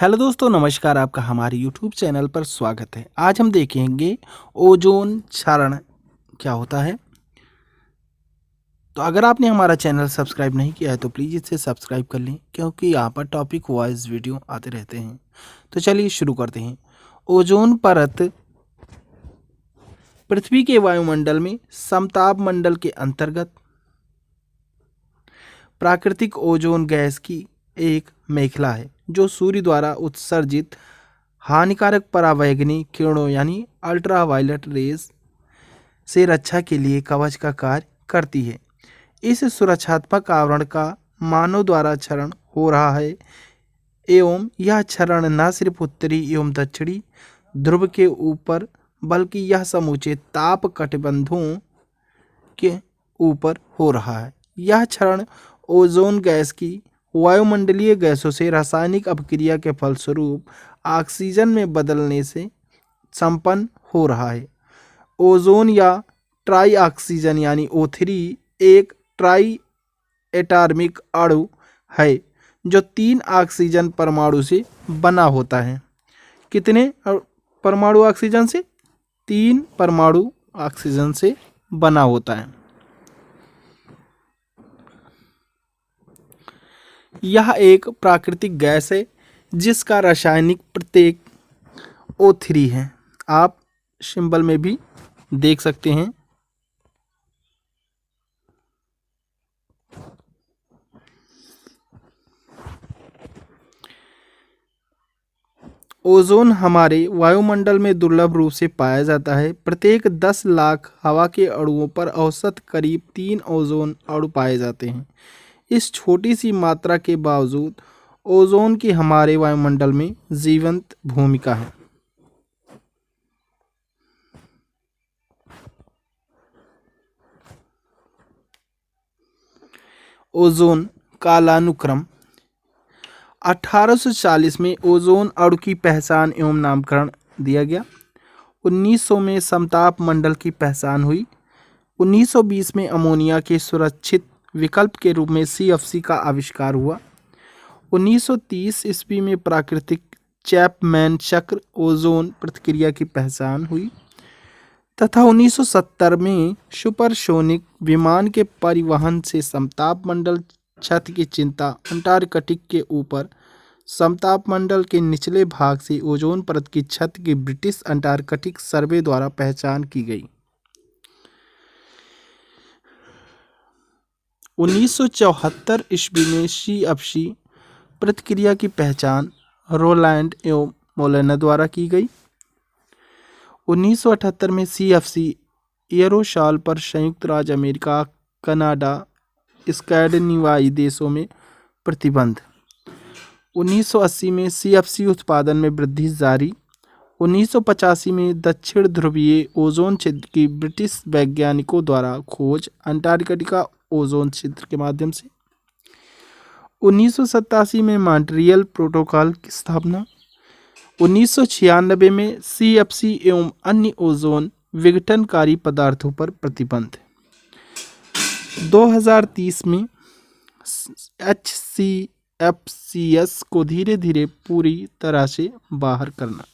Hello दोस्तों, नमस्कार। आपका हमारे यूट्यूब चैनल पर स्वागत है। आज हम देखेंगे ओजोन क्षरण क्या होता है। तो अगर आपने हमारा चैनल सब्सक्राइब नहीं किया है तो प्लीज़ इसे सब्सक्राइब कर लें, क्योंकि यहाँ पर टॉपिक वाइज वीडियो आते रहते हैं। तो चलिए शुरू करते हैं। ओजोन परत पृथ्वी के वायुमंडल में समताप मंडल के अंतर्गत प्राकृतिक ओजोन गैस की एक मेखला है, जो सूर्य द्वारा उत्सर्जित हानिकारक परावैंगनी किरणों यानी अल्ट्रावायलेट रेज से रक्षा के लिए कवच का कार्य करती है। इस सुरक्षात्मक आवरण का मानव द्वारा क्षरण हो रहा है, एवं यह क्षरण न सिर्फ उत्तरी एवं दक्षिणी ध्रुव के ऊपर बल्कि यह समूचे ताप कटिबंधों के ऊपर हो रहा है। यह क्षरण ओजोन गैस की वायुमंडलीय गैसों से रासायनिक अपक्रिया के फलस्वरूप ऑक्सीजन में बदलने से संपन्न हो रहा है। ओजोन या ट्राई ऑक्सीजन यानी O3 एक ट्राई एटॉमिक अणु है, जो 3 ऑक्सीजन परमाणु से बना होता है। कितने परमाणु ऑक्सीजन से? 3 परमाणु ऑक्सीजन से बना होता है। यह एक प्राकृतिक गैस है जिसका रासायनिक प्रतीक O3 है। आप सिंबल में भी देख सकते हैं। ओजोन हमारे वायुमंडल में दुर्लभ रूप से पाया जाता है। प्रत्येक 10 लाख हवा के अणुओं पर औसत करीब 3 ओजोन अणु पाए जाते हैं। इस छोटी सी मात्रा के बावजूद ओजोन की हमारे वायुमंडल में जीवंत भूमिका है। ओजोन कालानुक्रम 1840 में ओजोन अणु की पहचान एवं नामकरण दिया गया। 1900 में समताप मंडल की पहचान हुई। 1920 में अमोनिया के सुरक्षित विकल्प के रूप में CFC का आविष्कार हुआ। 1930 ईस्वी में प्राकृतिक चैपमैन चक्र ओजोन प्रतिक्रिया की पहचान हुई तथा 1970 में सुपरसोनिक विमान के परिवहन से समताप मंडल छत की चिंता अंटार्कटिक के ऊपर समताप मंडल के निचले भाग से ओजोन परत की छत की ब्रिटिश अंटार्कटिक सर्वे द्वारा पहचान की गई। 1974 ईस्वी में CFC प्रतिक्रिया की पहचान रोलैंड एवं मोलेना द्वारा की गई। 1978 में CFC एरोसॉल पर संयुक्त राज्य अमेरिका, कनाडा, स्कैंडिनेवियाई देशों में प्रतिबंध। 1980 में CFC उत्पादन में वृद्धि जारी। 1985 में दक्षिण ध्रुवीय ओजोन छिद्र की ब्रिटिश वैज्ञानिकों द्वारा खोज अंटार्कटिका ओजोन छिद्र के माध्यम से। 1987 में मॉन्ट्रियल प्रोटोकॉल की स्थापना। 1996 में CFC एवं अन्य ओजोन विघटनकारी पदार्थों पर प्रतिबंध। 2030 में HCFCs को धीरे धीरे पूरी तरह से बाहर करना।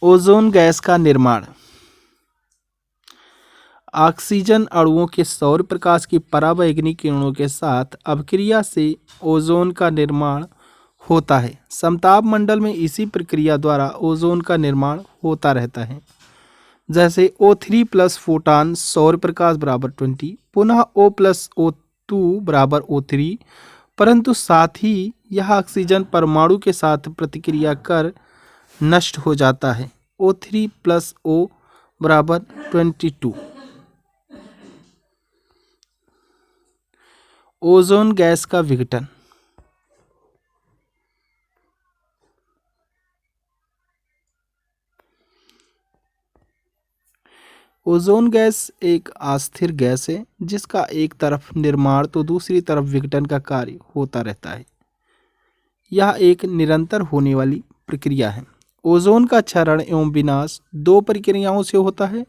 ओजोन गैस का निर्माण ऑक्सीजन अणुओं के सौर प्रकाश की परावैंगनी किरणों के साथ अपक्रिया से ओजोन का निर्माण होता है। समताप मंडल में इसी प्रक्रिया द्वारा ओजोन का निर्माण होता रहता है। जैसे O3 प्लस फोटान सौर प्रकाश बराबर 20, पुनः O प्लस O2 बराबर O3, परंतु साथ ही यह ऑक्सीजन परमाणु के साथ प्रतिक्रिया कर नष्ट हो जाता है। O3 प्लस O बराबर 22। ओजोन गैस का विघटन ओजोन गैस एक अस्थिर गैस है जिसका एक तरफ निर्माण तो दूसरी तरफ विघटन का कार्य होता रहता है। यह एक निरंतर होने वाली प्रक्रिया है। ओजोन का क्षरण एवं विनाश 2 प्रक्रियाओं से होता है।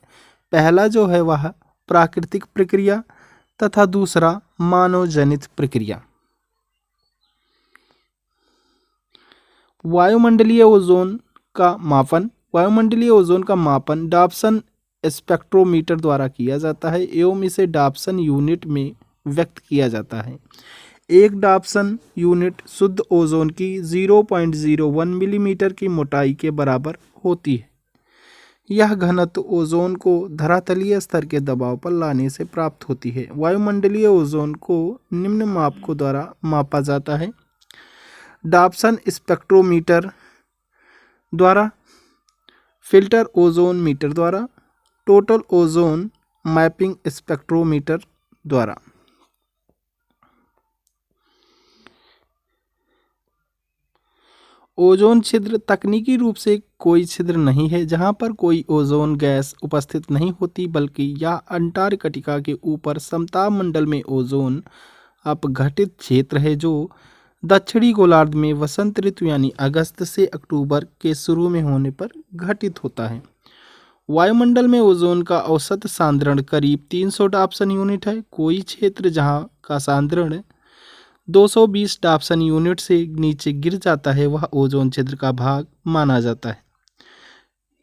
पहला जो है वह प्राकृतिक प्रक्रिया तथा दूसरा मानव जनित प्रक्रिया। वायुमंडलीय ओजोन का मापन। वायुमंडलीय ओजोन का मापन डॉप्सन स्पेक्ट्रोमीटर द्वारा किया जाता है एवं इसे डॉप्सन यूनिट में व्यक्त किया जाता है। एक डॉप्सन यूनिट शुद्ध ओजोन की 0.01 मिलीमीटर की मोटाई के बराबर होती है। यह घनत्व ओजोन को धरातलीय स्तर के दबाव पर लाने से प्राप्त होती है। वायुमंडलीय ओजोन को निम्न मापकों द्वारा मापा जाता है। डॉप्सन स्पेक्ट्रोमीटर द्वारा, फिल्टर ओजोन मीटर द्वारा, टोटल ओजोन मैपिंग स्पेक्ट्रोमीटर द्वारा। ओजोन छिद्र तकनीकी रूप से कोई छिद्र नहीं है जहां पर कोई ओजोन गैस उपस्थित नहीं होती, बल्कि यह अंटार्कटिका के ऊपर समताप मंडल में ओजोन अपघटित क्षेत्र है जो दक्षिणी गोलार्ध में वसंत ऋतु यानी अगस्त से अक्टूबर के शुरू में होने पर घटित होता है। वायुमंडल में ओजोन का औसत सांद्रण करीब 300 डॉप्सन यूनिट है। कोई क्षेत्र जहां का सांद्रण 220 डॉप्सन यूनिट से नीचे गिर जाता है वह ओजोन छिद्र का भाग माना जाता है।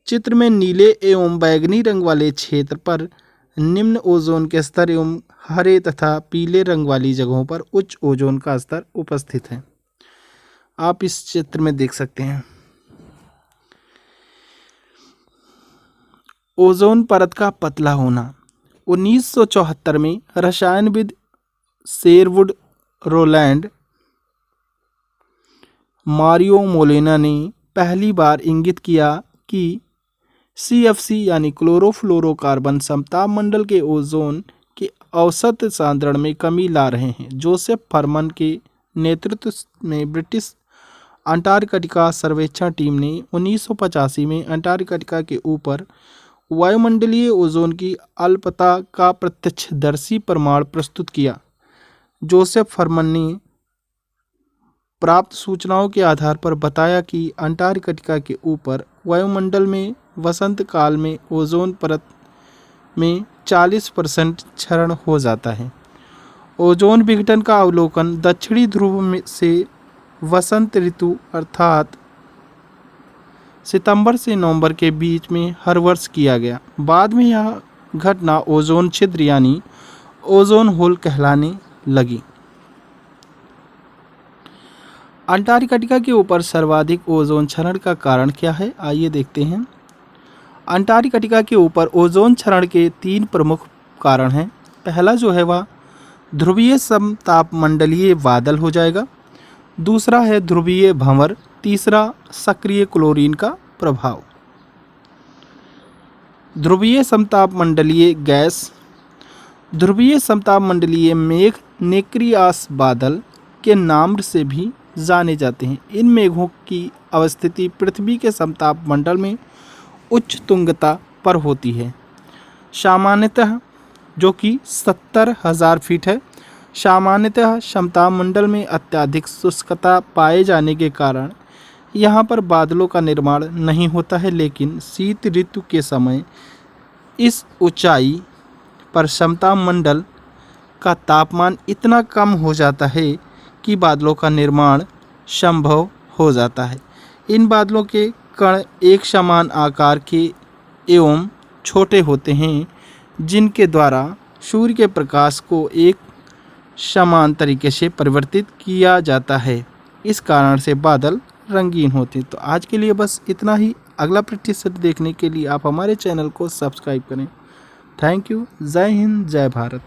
चित्र में नीले एवं बैंगनी रंग वाले क्षेत्र पर निम्न ओजोन के स्तर एवं हरे तथा पीले रंग वाली जगहों पर उच्च ओजोन का स्तर उपस्थित है। आप इस चित्र में देख सकते हैं। ओजोन परत का पतला होना। 1974 में रसायनविद शेरवुड रोलैंड मारियो मोलेना ने पहली बार इंगित किया कि CFC यानी क्लोरोफ्लोरोकार्बन समताप मंडल के ओजोन के औसत सांद्रण में कमी ला रहे हैं। जोसेफ फरमन के नेतृत्व में ब्रिटिश अंटार्कटिका सर्वेक्षण टीम ने 1985 में अंटार्कटिका के ऊपर वायुमंडलीय ओजोन की अल्पता का प्रत्यक्षदर्शी प्रमाण प्रस्तुत किया। जोसेफ फरमन ने प्राप्त सूचनाओं के आधार पर बताया कि अंटार्कटिका के ऊपर वायुमंडल में वसंत काल में ओजोन परत में 40% क्षरण हो जाता है। ओजोन विघटन का अवलोकन दक्षिणी ध्रुव में से वसंत ऋतु अर्थात सितंबर से नवंबर के बीच में हर वर्ष किया गया। बाद में यह घटना ओजोन छिद्र यानी ओजोन होल कहलाने लगी। अंटार्कटिका के ऊपर सर्वाधिक ओजोन क्षरण का कारण क्या है, आइए देखते हैं। अंटार्कटिका के ऊपर ओजोन क्षरण के 3 प्रमुख कारण हैं। पहला जो है वह ध्रुवीय समताप मंडलीय बादल हो जाएगा, दूसरा है ध्रुवीय भंवर, तीसरा सक्रिय क्लोरीन का प्रभाव। ध्रुवीय समताप मंडलीय गैस। ध्रुवीय समताप मंडलीय मेघ नेक्रियास बादल के नाम से भी जाने जाते हैं। इन मेघों की अवस्थिति पृथ्वी के समताप मंडल में उच्च तुंगता पर होती है, सामान्यतः जो कि 70,000 फीट है। सामान्यतः समताप मंडल में अत्यधिक शुष्कता पाए जाने के कारण यहाँ पर बादलों का निर्माण नहीं होता है, लेकिन शीत ऋतु के समय इस ऊंचाई पर समताप मंडल का तापमान इतना कम हो जाता है कि बादलों का निर्माण संभव हो जाता है। इन बादलों के कण एक समान आकार के एवं छोटे होते हैं, जिनके द्वारा सूर्य के प्रकाश को एक समान तरीके से परिवर्तित किया जाता है। इस कारण से बादल रंगीन होते हैं। तो आज के लिए बस इतना ही। अगला प्रतिशत देखने के लिए आप हमारे चैनल को सब्सक्राइब करें। Thank you. जय हिंद, जय भारत।